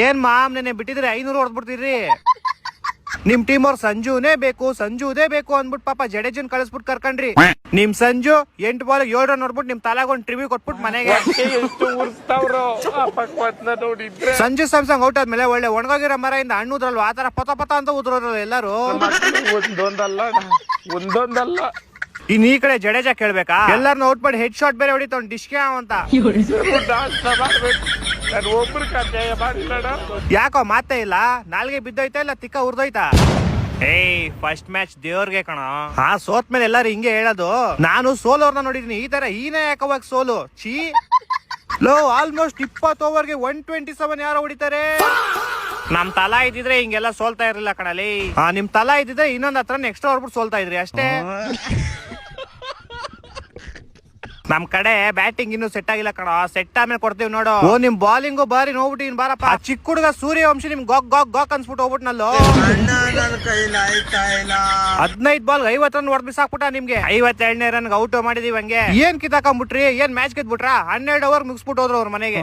ಏನ್ ಮಾಮ್ ನೆನೆ ಬಿಟ್ಟಿದ್ರೆ 500 ಹೊಡೆದ್ಬಿಡ್ತೀರಿ. ನಿಮ್ ಟೀಮ್ ಅವ್ರ ಸಂಜುನೇ ಬೇಕು ಅಂದ್ಬಿಟ್ಟು ಪಾಪ ಜಡೇಜನ್ ಕಳಿಸ್ಬಿಟ್ಟು ಕರ್ಕೊಂಡ್ರಿ. ನಿಮ್ ಸಂಜು 8 ಬಾಲ್ 7 ರನ್ ನೋಡ್ಬಿಟ್ಟು ನಿಮ್ ತಲಾಗೊಂಡ್ ಟ್ರಿವ್ಯೂ ಕೊಟ್ಬಿಟ್ಟು ಮನೆಗೆ. ಸಂಜು ಸ್ಯಾಮ್ಸಂಗ್ ಔಟ್ ಆದ್ಮೇಲೆ ಒಳ್ಳೆ ಒಣಗೋಗಿರೋ ಮರದಿಂದ ಹಣ್ಣುದ್ರಲ್ವ ಆತರ ಪತ ಅಂತ ಉದ್ರೋದ್ರಲ್ಲ ಎಲ್ಲಾರು. ಒಂದೊಂದಲ್ಲ ಇನ್ ಈ ಕಡೆ ಜಡೇಜಾ ಕೇಳ್ಬೇಕಾ, ಎಲ್ಲಾರನ್ನ ಔಟ್ ಮಾಡಿ ಹೆಡ್ ಶಾಟ್ ಬೇರೆ ಹೊಡಿತಾವ್ ಡಿಶ್ಕೆ ಅಂತ. ಯಾಕೋ ಮಾತೇ ಇಲ್ಲ, ನಾಲ್ಗೆ ಬಿದ್ದೋಯ್ತಾ ಇಲ್ಲ ತಿಕ್ಕ ಉರ್ದೋಯ್ತಾ? ಏಯ್ ಫಸ್ಟ್ ಮ್ಯಾಚ್ ದೇವ್ರಿಗೆ ಕಣ. ಸೋತ್ ಮೇಲೆ ಎಲ್ಲಾರು ಹಿಂಗೆ ಹೇಳೋದು. ನಾನು ಸೋಲೋರ್ನ ನೋಡಿದೀನಿ, ಈ ತರ ಈನೇ ಯಾಕವಾಗ ಸೋಲು ಚೀ. ಲೋ ಆಲ್ಮೋಸ್ಟ್ 20 ಓವರ್ಗೆ 127 ಯಾರೋ ಹೊಡಿತಾರೆ. ನಮ್ ತಲಾ ಇದ್ದಿದ್ರೆ ಹಿಂಗೆಲ್ಲ ಸೋಲ್ತಾ ಇರ್ಲಿಲ್ಲ ಕಣಲಿ. ನಿಮ್ ತಲಾ ಇದ್ದಿದ್ರೆ ಇನ್ನೊಂದ್ ಹತ್ರ ಎಕ್ಸ್ಟ್ರಾ ಹೊಡ್ಬಿಟ್ಟು ಸೋಲ್ತಾ ಇದ್ರಿ ಅಷ್ಟೇ. ನಮ್ ಕಡೆ ಬ್ಯಾಟಿಂಗ್ ಇನ್ನು ಸೆಟ್ ಆಗಿಲ್ಲ ಕಣ, ಸೆಟ್ ಆಮೇಲೆ ಕೊಡ್ತೀವಿ ನೋಡು. ನಿಮ್ ಬಾಲಿಂಗು ಬಾರಿ ನೋಡ್ಬಿಟ್ಟು ಬಾರಪ್ಪ. ಚಿಕ್ಕ ಹುಡುಗ ಸೂರ್ಯವಂಶಿ ನಿಮ್ ಗಾಕ್ ಅನ್ಸ್ಬಿಟ್ಟು ಹೋಗ್ಬಿಟ್ನಲ್ಲೋ. 15 ಬಾಲ್ 50 ರನ್ ಹೊಡೆದ್ ಬಿಸಾಕ್ಬಿಟ್ಟ ನಿಮ್ಗೆ. 52ನೇ ರನ್ ಔಟ್ ಮಾಡಿದೀವಿ. ಹಂಗೆ ಏನ್ ಕಿತ್ತಾಕೊಂಡ್ಬಿಟ್ರಿ, ಏನ್ ಮ್ಯಾಚ್ ಗೆದ್ಬಿಟ್ರ? 12 ಓವರ್ ಮುಗಿಸ್ಬಿಟ್ಟು ಹೋದ್ರು ಅವ್ರ ಮನೆಗೆ.